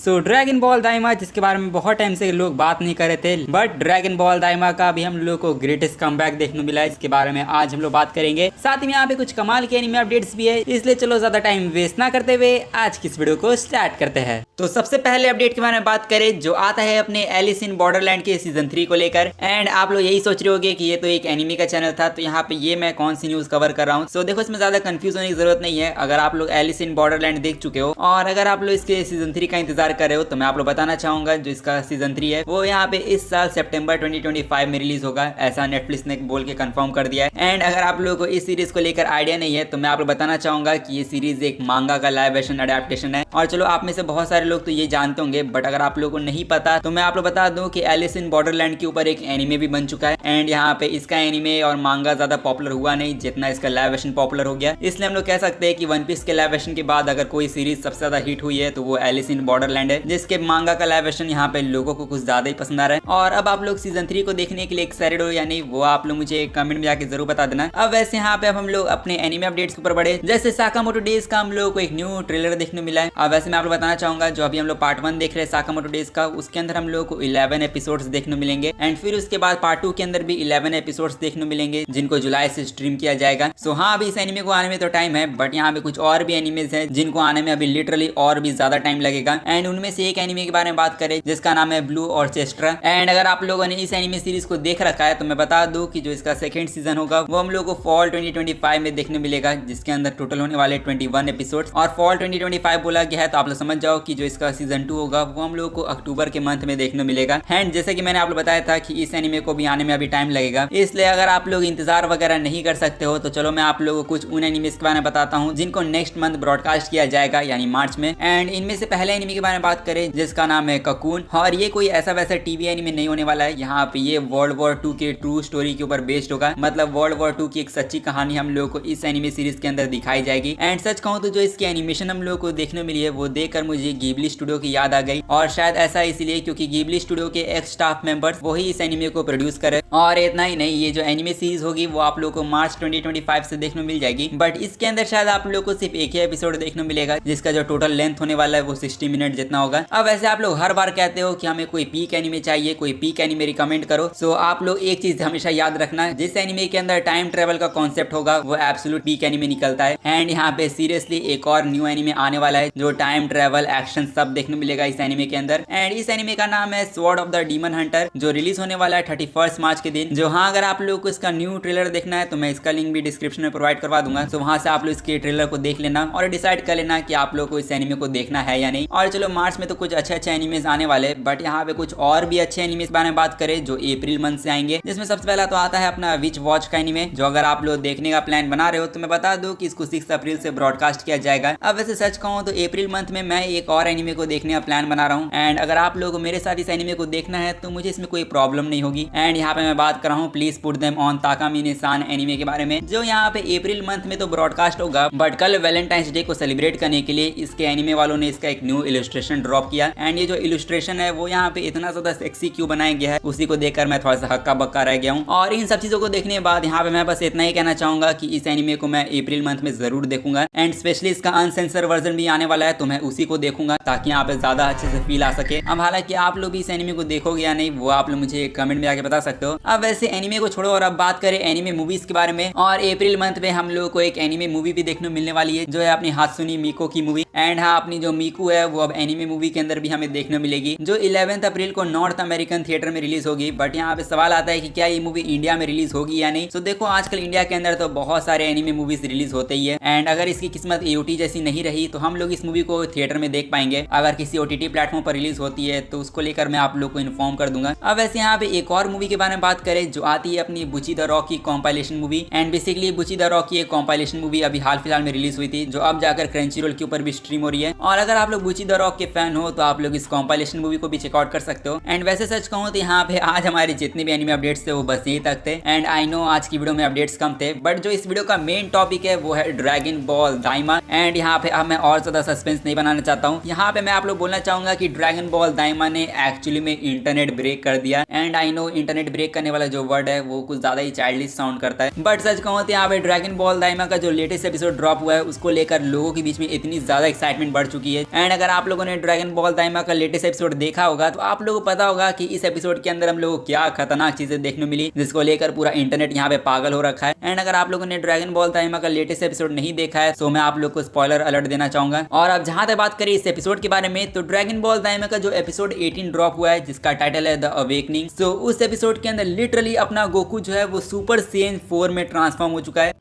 Dragon ball दाइमा जिसके बारे में बहुत टाइम से लोग बात नहीं कर रहे थे, बट ड्रैगन बॉल दाइमा का भी हम लोग को ग्रेटेस्ट कमबैक देखने को मिला है। इसके बारे में आज हम लोग बात करेंगे। साथ में यहाँ पे कुछ कमाल के एनिमे अपडेट्स भी है, इसलिए चलो ज्यादा टाइम वेस्ट ना करते हुए आज की इस वीडियो को स्टार्ट करते हैं। तो सबसे पहले अपडेट के बारे में बात करें जो आता है अपने एलिस इन बॉर्डरलैंड के सीजन 3 को लेकर। एंड आप लोग यही सोच रहे होगे कि ये तो एक एनिमे का चैनल था, तो यहाँ पे ये मैं कौन सी न्यूज कवर कर रहा हूँ। सो देखो, इसमें ज्यादा कंफ्यूज होने की जरूरत नहीं है। अगर आप लोग एलिस इन बॉर्डरलैंड देख चुके हो और अगर आप लोग इसके सीजन 3 का इंतजार कर रहे हो, तो मैं आप लोग बताना चाहूंगा जो इसका सीजन 3 है वो यहाँ पे इस साल सितंबर 2025 में रिलीज होगा, ऐसा नेटफ्लिक्स ने बोल के कंफर्म कर दिया है। एंड अगर आप लोगों को इस सीरीज को लेकर आइडिया नहीं है, तो मैं आप लोग बताना चाहूंगा कि ये सीरीज एक मांगा का लाइव एक्शन अडेप्टेशन है। और चलो, आप में से बहुत सारे लोग तो ये जानते होंगे, बट अगर आप लोगों को नहीं पता तो मैं आप लोग बता दूं कि एलिस इन बॉर्डरलैंड के ऊपर एक एनिमे भी बन चुका है। एंड यहाँ पे इसका एनिमे और मांगा ज्यादा पॉपुलर हुआ नहीं जितना इसका लाइव एक्शन पॉपुलर हो गया। इसलिए हम लोग कह सकते हैं कि वन पीस के लाइव एक्शन के बाद अगर कोई सीरीज सबसे ज्यादा हिट हुई है तो वो एलिस इन बॉर्डरलैंड है, जिसके मांगा का लाइव एक्शन यहाँ पे लोगों को कुछ ज्यादा ही पसंद आ रहा है। और अब आप लोग सीजन 3 को देखने के लिए एक्साइटेड हो या नहीं, वो आप लोग मुझे कमेंट में जाके जरूर बता देना। अब वैसे यहाँ पे अब हम लोग अपने एनिमे अपडेट्स के ऊपर बढ़े। जैसे साकामोटो डेज का हम लोग को एक न्यू ट्रेलर देखने मिला है। अब वैसे मैं आप लोग बताना चाहूंगा जो अभी हम लोग पार्ट 1 देख रहे हैं साकामोटो डेज का, उसके अंदर हम लोग को 11 एपिसोड्स देखने मिलेंगे। एंड फिर उसके बाद पार्ट 2 के अंदर भी 11 एपिसोड्स देखने मिलेंगे, जिनको जुलाई से स्ट्रीम किया जाएगा। सो हाँ, अभी इस एनिमे को आने में तो टाइम है, बट यहाँ पे कुछ और भी एनिमेज हैं जिनको आने में अभी लिटरली और भी ज्यादा टाइम लगेगा। एंड उनमें से एक एनिमे के बारे में बात करें जिसका नाम है ब्लू ऑर्केस्ट्रा। एंड अगर आप लोगों ने इस एनिमे सीरीज को देख रखा है तो मैं बता दूं कि जो इसका सेकंड सीजन होगा वो हम लोग को फॉल 2025 में देखने मिलेगा, जिसके अंदर टोटल होने वाले 21 एपिसोड्स। और फॉल 2025 बोला गया है तो आप लोग समझ जाओ कि जो इसका सीजन 2 होगा वो हम लोग को अक्टूबर के मंथ में देखने मिलेगा। एंड जैसे कि मैंने आप लोग बताया था कि इस एनिमे को भी आने में अभी टाइम लगेगा, इसलिए अगर आप लोग इंतजार वगैरह नहीं कर सकते हो तो चलो मैं आप लोगों को कुछ उन एनिमेस के बारे में बताता हूँ जिनको नेक्स्ट मंथ ब्रॉडकास्ट किया जाएगा, यानी मार्च में। एंड इनमें से पहले एनिमे के बारे में बात करें जिसका नाम है ककून। और ये कोई ऐसा वैसा टीवी एनिमे नहीं होने वाला है, यहाँ पे ये वर्ल्ड वॉर 2 के ट्रू स्टोरी के ऊपर बेस्ड होगा। मतलब वर्ल्ड वॉर 2 की एक सच्ची कहानी हम लोगों को इस एनिमे सीरीज के अंदर दिखाई जाएगी। एंड सच कहूँ तो जो इसकी एनिमेशन हम लोगों को देखने मिली है वो देखकर मुझे गिबली स्टूडियो की याद आ गई। और शायद ऐसा इसलिए क्योंकि गिबली स्टूडियो के एक्स स्टाफ मेंबर्स वही इस एनिमे को प्रोड्यूस करे। और इतना ही नहीं, ये जो एनिमे सीरीज होगी वो आप लोगों को मार्च 2025 से देखने मिल जाएगी। बट इसके अंदर शायद आप लोगों को सिर्फ एक ही एपिसोड देखने मिलेगा, जिसका जो टोटल लेंथ होने वाला है वो 60 मिनट जितना होगा। अब वैसे आप लोग हर बार कहते हो कि हमें कोई पीक एनिमे चाहिए, कोई पीक एनिमे रिकमेंड करो। सो आप लोग एक चीज हमेशा याद रखना, जिस एनिमे के अंदर टाइम ट्रेवल का कॉन्सेप्ट होगा वो एब्सोल्यूट पीक एनिमे निकलता है। एंड यहाँ पे सीरियसली एक और न्यू एनिमे आने वाला है जो टाइम ट्रेवल एक्शन सब देखने मिलेगा इस एनिमे के अंदर। एंड इस एनिमे का नाम है sword of the demon Hunter, जो रिलीज होने वाला है 31 मार्च के दिन। जो हाँ, अगर आप लोगों को इसका न्यू ट्रेलर देखना है तो मैं इसका लिंक भी डिस्क्रिप्शन में प्रोवाइड करवा दूंगा। तो वहां से आप लोग इसके ट्रेलर को देख लेना और डिसाइड कर लेना कि आप लोग को इस एनिमे को देखना है या नहीं। और चलो, मार्च में तो कुछ अच्छे अच्छे एनिमेज आने वाले, बट यहाँ पे कुछ और भी अच्छे एनिमेज के बारे में बात करें जो अप्रैल मंथ से आएंगे, जिसमें सबसे पहला तो आता है अपना विच वॉच का एनिमे, जो अगर आप लोग देखने का प्लान बना रहे हो तो मैं बता दूं कि इसको 6 अप्रैल से ब्रॉडकास्ट किया जाएगा। अब वैसे सच कहूं तो अप्रैल मंथ में मैं एक और एनिमे को देखने का प्लान बना रहा हूं। एंड अगर आप लोग मेरे साथ इस एनिमे को देखना है तो मुझे इसमें कोई प्रॉब्लम नहीं होगी। एंड यहाँ पे मैं बात कर रहा हूँ please put them on Takami san anime के बारे में, जो यहाँ पे अप्रैल मंथ में तो ब्रॉडकास्ट होगा, बट कल वैलेंटाइंस डे को सेलिब्रेट करने के लिए इसके एनिमे वालों ने इसका एक न्यू इलस्ट्रेशन ड्रॉप किया। एंड ये जो इलस्ट्रेशन है वो यहाँ पे इतना ज्यादा सेक्सी क्यों बनाया गया है, उसी को देखकर मैं थोड़ा सा हक्का बक्का रह गया हूँ। और इन सब चीजों को देखने के बाद यहाँ पे मैं बस इतना ही कहना चाहूंगा कि इस एनिमे को मैं अप्रैल मंथ में जरूर देखूंगा। एंड स्पेशली इसका अनसेंसर वर्जन भी आने वाला है, तो मैं उसी को देखूंगा ताकि यहाँ पे ज्यादा अच्छे से फील आ सके। अब हालांकि आप लोग भी इस एनिमे को देखोगे या नहीं वो आप लोग मुझे कमेंट में आके बता सकते हो। अब वैसे एनिमे को छोड़ो और अब बात करें एनिमे मूवीज के बारे में। और अप्रैल मंथ में हम लोग को एक एनिमे मूवी भी देखने मिलने वाली है, जो है अपनी हात्सुने मिको की मूवी। एंड हाँ, अपनी जो मिको है वो अब एनिमे मूवी के अंदर भी हमें देखने मिलेगी, जो 11 अप्रैल को नॉर्थ अमेरिकन थिएटर में रिलीज होगी। बट यहाँ पे सवाल आता है कि क्या ये मूवी इंडिया में रिलीज होगी या नहीं। तो देखो, आजकल इंडिया के अंदर तो बहुत सारे एनिमे मूवीज रिलीज होते ही है। एंड अगर इसकी किस्मत AOT जैसी नहीं रही तो हम लोग इस मूवी को थिएटर में देख पाएंगे। अगर किसी OTT प्लेटफॉर्म पर रिलीज होती है तो उसको लेकर मैं आप लोग को इन्फॉर्म कर दूंगा। अब वैसे यहाँ पे एक और मूवी के बारे में बात करें जो आती है अपनी बुची द रॉक की कॉम्पाइलेशन मूवी। एंड बेसिकली बुची द रॉक की एक कॉम्पाइलेशन मूवी अभी हाल फिलहाल में रिलीज हुई थी, जो अब जाकर क्रंचीरोल के ऊपर भी स्ट्रीम हो रही है। और अगर आप लोग बुची द रॉक के फैन हो तो आप लोग इस कॉम्पाइलेशन मूवी को भी चेकआउट कर सकते हो। एंड वैसे सच कहूँ तो यहाँ पे आज हमारे जितने भी एनिमे अपडेट्स थे वो बस यही तक थे। एंड आई नो आज की वीडियो में अपडेट्स कम थे, बट जो इस वीडियो का मेन टॉपिक है वो है ड्रैगन बॉल दाइमा। एंड यहाँ पे अब मैं और ज्यादा सस्पेंस नहीं बनाना चाहता हूँ। यहाँ पे मैं आप लोग बोलना चाहूंगा कि ड्रैगन बॉल दाइमा ने एक्चुअली में इंटरनेट ब्रेक कर दिया। And I know internet break करने वाला जो वर्ड है वो कुछ ज्यादा ही चाइल्डिश साउंड करता है, बट सच कहूँ तो यहाँ पे ड्रैगन बॉल दाइमा का जो लेटेस्ट एपिसोड ड्रॉप हुआ है उसको लेकर लोगों के बीच में इतनी ज्यादा एक्साइटमेंट बढ़ चुकी है। एंड अगर आप लोगों ने ड्रैगन बॉल दाइमा का लेटेस्ट एपिसोड देखा होगा तो आप लोगों को पता होगा कि इस एपिसोड के अंदर हम लोगों को क्या खतरनाक चीजें देखने मिली, जिसको लेकर पूरा इंटरनेट यहाँ पे पागल हो रखा है। एंड अगर आप लोगों ने ड्रैगन बॉल दाइमा का लेटेस्ट एपिसोड नहीं देखा है तो मैं आप लोग को स्पॉइलर अलर्ट देना चाहूंगा। और अब जहां तक बात करें इस एपिसोड के बारे में, तो ड्रैगन बॉल दाइमा का जो एपिसोड 18 ड्रॉप हुआ है जिसका टाइटल है द अवेकनिंग, तो उस एपिसोड के अंदर लिटरली अपना गोकू जो है वो सुपर सेन 4 में ट्रांसफॉर्म हो चुका है।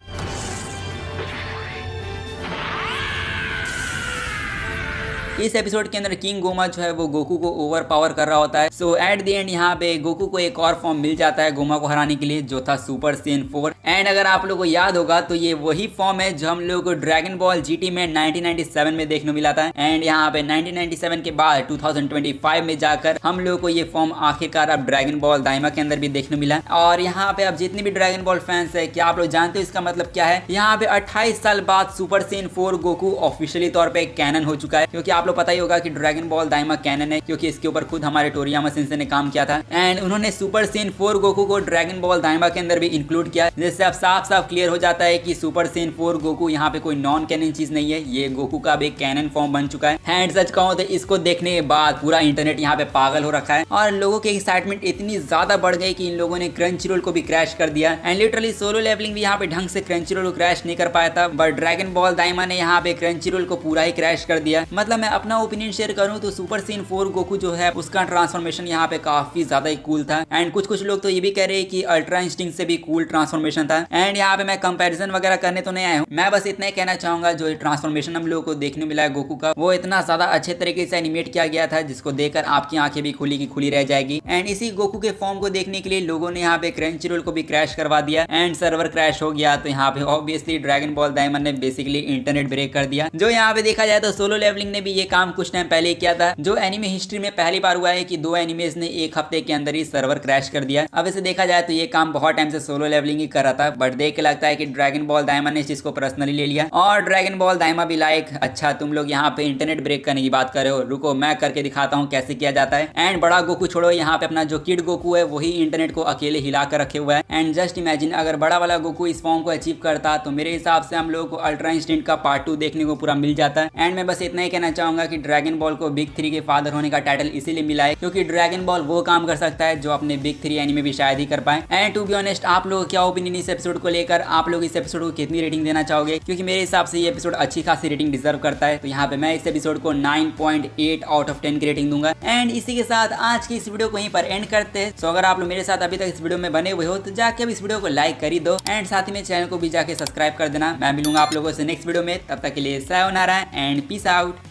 इस एपिसोड के अंदर किंग गोमा जो है वो गोकू को ओवर पावर कर रहा होता है। सो एट द एंड यहाँ पे गोकू को एक और फॉर्म मिल जाता है गोमा को हराने के लिए, जो था सुपर सेन 4। एंड अगर आप लोगों को याद होगा तो ये वही फॉर्म है जो हम लोगों को ड्रैगन बॉल जीटी में 1997 में देखने मिला था। एंड यहाँ पे 1997 के बाद 2025 में जाकर हम लोगों को ये फॉर्म आखिरकार अब ड्रैगन बॉल दाइमा के अंदर भी देखने मिला। और यहाँ पे अब जितने भी ड्रैगन बॉल फैंस है, क्या आप लोग जानते हो इसका मतलब क्या है? यहाँ पे 28 साल बाद सुपर सेन 4 गोकू ऑफिशियली तौर पे कैनन हो चुका है, क्योंकि आप लोग पता ही होगा कि ड्रैगन बॉल दाइमा कैनन है क्योंकि इसके ऊपर खुद हमारे टोरियामा सेंसे ने काम किया था। एंड उन्होंने सुपर सेन 4 गोकू को ड्रैगन बॉल दाइमा के अंदर भी इंक्लूड किया, जिससे अब साफ साफ क्लियर हो जाता है कि सुपर सेन 4 गोकू यहाँ पे कोई नॉन कैनन चीज नहीं है, ये गोकू का अब एक कैनन फॉर्म बन चुका है। एंड सच कहूं तो इसको देखने के बाद पूरा इंटरनेट यहाँ पे पागल हो रखा है और लोगों की एक्साइटमेंट इतनी ज्यादा बढ़ गई कि इन लोगों ने क्रंचीरोल को भी क्रैश कर दिया। एंड लिटरली सोलो लेवलिंग भी यहाँ पे ढंग से क्रंचीरोल को क्रैश नहीं कर पाया था, बट ड्रैगन बॉल दाइमा ने यहाँ पे क्रंचीरोल को पूरा ही क्रैश कर दिया। मतलब मैं अपना ओपिनियन शेयर करूँ तो सुपर सेन 4 गोकू जो है उसका ट्रांसफॉर्मेशन यहाँ पे काफी ज्यादा ही कूल था। एंड कुछ लोग तो ये भी कह रहे हैं कि अल्ट्रा इंस्टिंक्ट से भी कूल ट्रांसफॉर्मेशन था। एंड यहाँ पे मैं कंपैरिजन वगैरह करने तो नहीं आया हूँ, मैं बस इतना ही कहना चाहूंगा जो ट्रांसफॉर्मेशन हम लोगों को देखने मिला है गोकू का, वो इतना ज्यादा अच्छे तरीके से एनिमेट किया गया था जिसको देखकर आपकी आंखें भी खुली की खुली रह जाएगी। एंड इसी गोकू के फॉर्म को देखने के लिए लोगों ने यहाँ पे क्रंचीरोल को भी क्रैश करवा दिया एंड सर्वर क्रैश हो गया। तो यहाँ पे ऑब्वियसली ड्रैगन बॉल डायमंड ने बेसिकली इंटरनेट ब्रेक कर दिया। जो यहाँ पे देखा जाए तो सोलो लेवलिंग ने भी ये काम कुछ टाइम पहले किया था, जो एनिमे हिस्ट्री में पहली बार हुआ है कि 2 एनिमेज ने एक हफ्ते के अंदर ही सर्वर क्रैश कर दिया। अब इसे देखा जाए तो ये काम बहुत टाइम से सोलो लेवलिंग ही कर रहा था, बट देख के लगता है कि ड्रैगन बॉल डायमंड ने इस चीज को पर्सनली ले लिया और ड्रैगन बॉल दाइमा भी लाइक अच्छा तुम लोग यहाँ पे इंटरनेट ब्रेक करने की बात कर रहे हो, रुको मैं करके दिखाता हूँ कैसे किया जाता है। एंड बड़ा गोकू छोड़ो, यहाँ पे अपना जो किड गोकू है वही इंटरनेट को अकेले हिला कर रखे हुआ है। एंड जस्ट इमेजिन अगर बड़ा वाला गोकू इस फॉर्म को अचीव करता तो मेरे हिसाब से हम लोगों को अल्ट्रा इंस्टिंक्ट का पार्ट 2 देखने को पूरा मिल जाता है। एंड मैं बस इतना ही कहना चाहूंगा कि ड्रैगन बॉल को बिग 3 के फादर होने का टाइटल इसीलिए मिला है क्योंकि ड्रैगन बॉल वो काम कर सकता है जो अपने बिग 3 एनीमे भी शायद ही कर पाए। एंड टू बी ऑनेस्ट, आप लोग क्या ओपिनियन इस एपिसोड को लेकर, आप लोग इस एपिसोड को कितनी रेटिंग देना चाहोगे? क्योंकि मेरे हिसाब से ये एपिसोड अच्छी खासी रेटिंग डिजर्व करता है। तो यहाँ पे मैं इस एपिसोड को 9.8 आउट ऑफ 10 की रेटिंग दूंगा। एंड इसी के साथ आज की इस वीडियो को यहीं पर एंड करते हैं। सो अगर आप लोग मेरे साथ अभी तक इस वीडियो में बने हुए हो तो जाके अब इस वीडियो को लाइक कर ही दो एंड साथ ही में चैनल को भी जाके सब्सक्राइब कर देना। मैं मिलूंगा आप लोगों से नेक्स्ट वीडियो में, तब तक के लिए सायोनारा एंड पीस आउट।